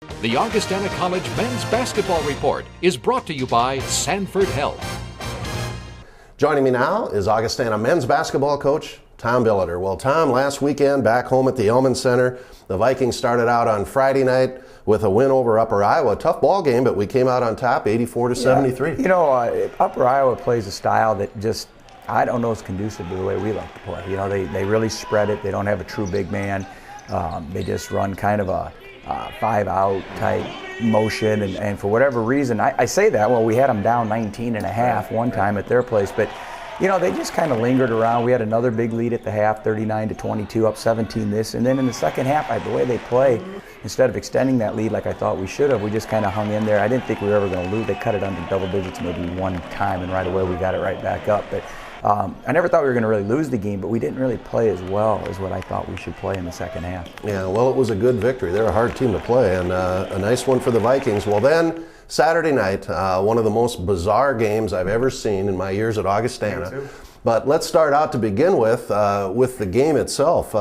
The Augustana College Men's Basketball Report is brought to you by Sanford Health. Joining me now is Augustana men's basketball coach Tom Billeter. Well, Tom, last weekend back home at the Elmen Center, the Vikings started out on Friday night with a win over Upper Iowa. Tough ball game, but we came out on top 84-73. You know, Upper Iowa plays a style that just, I don't know, is conducive to the way we like to play. You know, they really spread it. They don't have a true big man. They just run kind of a five-out type motion, and for whatever reason, I say that, well, we had them down 19 and a half one time at their place, but you know, they just kind of lingered around. We had another big lead at the half, 39-22, up 17 this, and then in the second half, the way they play, instead of extending that lead like I thought we should have, we just kind of hung in there. I didn't think we were ever going to lose. They cut it under double digits maybe one time, and right away we got it right back up. But I never thought we were going to really lose the game, but we didn't really play as well as what I thought we should play in the second half. Yeah, well, it was a good victory. They're a hard team to play, and a nice one for the Vikings. Well, then, Saturday night, one of the most bizarre games I've ever seen in my years at Augustana. But let's start out to begin with the game itself.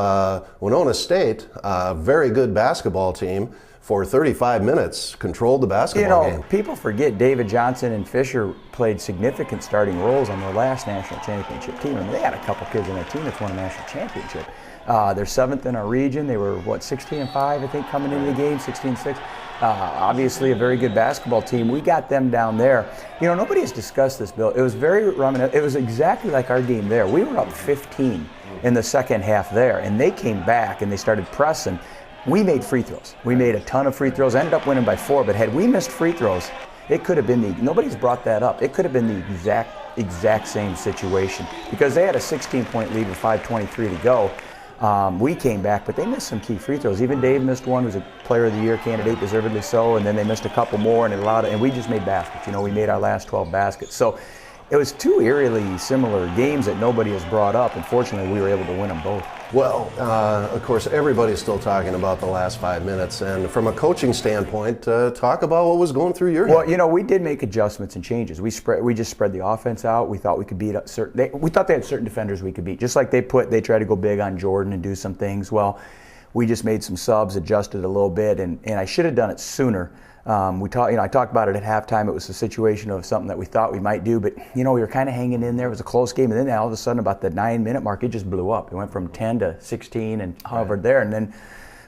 Winona State, a very good basketball team, for 35 minutes controlled the basketball game. People forget David Johnson and Fisher played significant starting roles on their last national championship team. I mean, they had a couple kids on that team that's won a national championship. They're seventh in our region. They were, 16-5, I think, coming into the game, 16-6. Obviously a very good basketball team. We got them down there. You know, nobody has discussed this, Bill. It was very reminiscent. It was exactly like our game there. We were up 15 in the second half there, and they came back and they started pressing. We made free throws. We made a ton of free throws, ended up winning by 4, but had we missed free throws, it could have been nobody's brought that up. It could have been the exact same situation because they had a 16-point lead with 5:23 to go. We came back, but they missed some key free throws. Even Dave missed one, who's a Player of the Year candidate, deservedly so, and then they missed a couple more, and we just made baskets. You know, we made our last 12 baskets. So it was two eerily similar games that nobody has brought up, and fortunately we were able to win them both. Well, of course, everybody's still talking about the last 5 minutes, and from a coaching standpoint, talk about what was going through your head. Well, you know, we did make adjustments and changes. We just spread the offense out. We thought we could beat we thought they had certain defenders we could beat, just like they tried to go big on Jordan and do some things. Well, we just made some subs, adjusted a little bit, and I should have done it sooner. I talked about it at halftime. It was a situation of something that we thought we might do, but you know, we were kind of hanging in there. It was a close game, and then all of a sudden, about the 9-minute mark, it just blew up. It went from 10 to 16 and hovered there, and then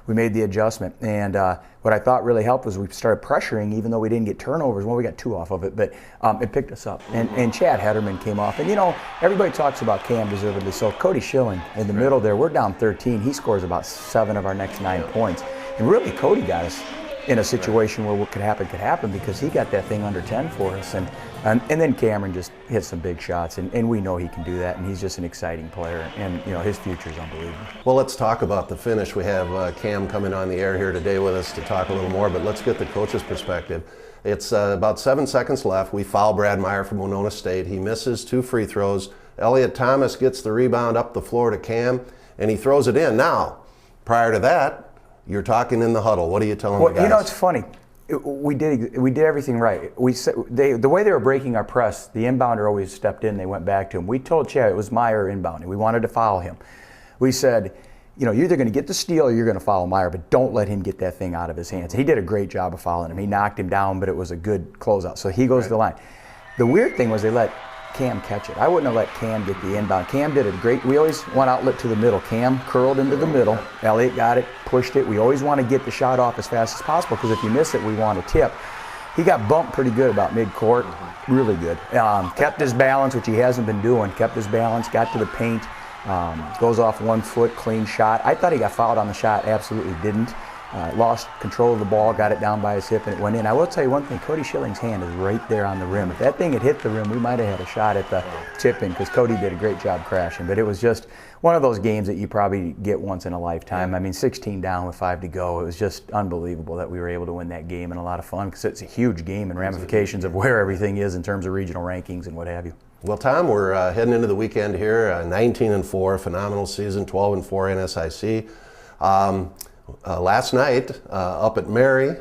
we made the adjustment. And what I thought really helped was we started pressuring, even though we didn't get turnovers. Well, we got 2 off of it, but it picked us up. And Chad Hederman came off. And you know, everybody talks about Cam deservedly so. Cody Schilling in the middle there, we're down 13. He scores about 7 of our next 9 points. And really, Cody got us in a situation where what could happen because he got that thing under 10 for us. And then Cameron just hit some big shots, and we know he can do that, and he's just an exciting player, and you know, his future is unbelievable. Well, let's talk about the finish. We have Cam coming on the air here today with us to talk a little more, but let's get the coach's perspective. It's about 7 seconds left. We foul Brad Meyer from Winona State. He misses 2 free throws. Elliot Thomas gets the rebound up the floor to Cam, and he throws it in. Now, prior to that, you're talking in the huddle. What are you telling the guys? You know, it's funny. We did everything right. The way they were breaking our press, the inbounder always stepped in. They went back to him. We told Chad it was Meyer inbounding. We wanted to foul him. We said, you know, you're either going to get the steal or you're going to foul Meyer, but don't let him get that thing out of his hands. He did a great job of fouling him. He knocked him down, but it was a good closeout. So he goes to the line. The weird thing was they let Cam catch it. I wouldn't have let Cam get the inbound. Cam did a great, we always want outlet to the middle. Cam curled into the middle. Elliot got it, pushed it. We always want to get the shot off as fast as possible because if you miss it, we want a tip. He got bumped pretty good about mid-court, really good. Kept his balance, which he hasn't been doing. Kept his balance, got to the paint, goes off 1 foot, clean shot. I thought he got fouled on the shot, absolutely didn't. Lost control of the ball, got it down by his hip, and it went in. I will tell you one thing, Cody Schilling's hand is right there on the rim. If that thing had hit the rim, we might have had a shot at the tip-in because Cody did a great job crashing. But it was just one of those games that you probably get once in a lifetime. I mean, 16 down with 5 to go. It was just unbelievable that we were able to win that game, and a lot of fun because it's a huge game and ramifications of where everything is in terms of regional rankings and what have you. Well, Tom, we're heading into the weekend here, 19-4, phenomenal season, 12-4 NSIC. Last night up at Mary,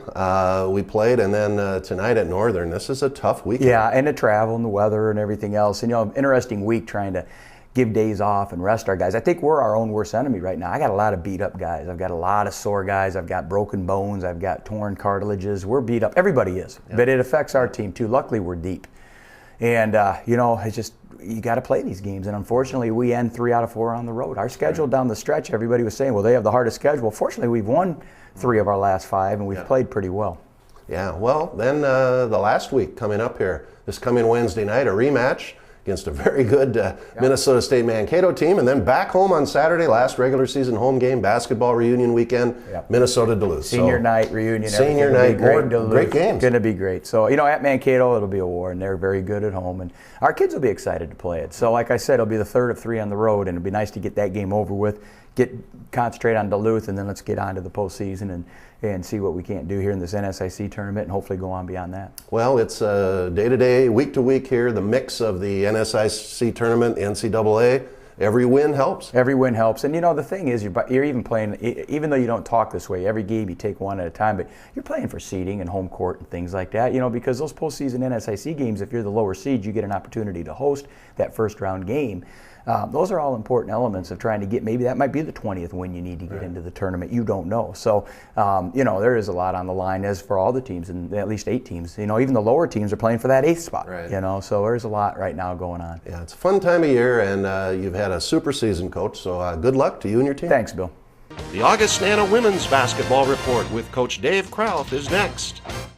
we played, and then tonight at Northern. This is a tough weekend. Yeah, and the travel and the weather and everything else. And, you know, interesting week trying to give days off and rest our guys. I think we're our own worst enemy right now. I got a lot of beat up guys. I've got a lot of sore guys. I've got broken bones. I've got torn cartilages. We're beat up. Everybody is. But it affects our team too. Luckily, we're deep. And, it's just, you got to play these games. And unfortunately, we end 3 out of 4 on the road. Our schedule down the stretch, everybody was saying, well, they have the hardest schedule. Fortunately, we've won 3 of our last 5, and we've played pretty well. Yeah, well, then the last week coming up here, this coming Wednesday night, a rematch against a very good Minnesota State Mankato team, and then back home on Saturday, last regular season home game, basketball reunion weekend, Minnesota Duluth. Senior night reunion. Senior night, great games. Going to be great. So, at Mankato, it'll be a war, and they're very good at home, and our kids will be excited to play it. So, like I said, it'll be the 3rd of 3 on the road, and it'll be nice to get that game over with, concentrate on Duluth, and then let's get on to the postseason and see what we can't do here in this NSIC tournament and hopefully go on beyond that. Well, it's day-to-day, week-to-week here, the mix of the NSIC tournament, the NCAA. Every win helps. Every win helps. And, the thing is, you're even playing, even though you don't talk this way, every game you take one at a time, but you're playing for seeding and home court and things like that, because those postseason NSIC games, if you're the lower seed, you get an opportunity to host that first-round game. Those are all important elements of trying to get, maybe that might be the 20th win you need to get into the tournament. You don't know. So, there is a lot on the line as for all the teams, and at least 8 teams. Even the lower teams are playing for that 8th spot. Right. So there's a lot right now going on. Yeah, it's a fun time of year, and you've had a super season, Coach, so good luck to you and your team. Thanks, Bill. The Augustana Women's Basketball Report with Coach Dave Krauth is next.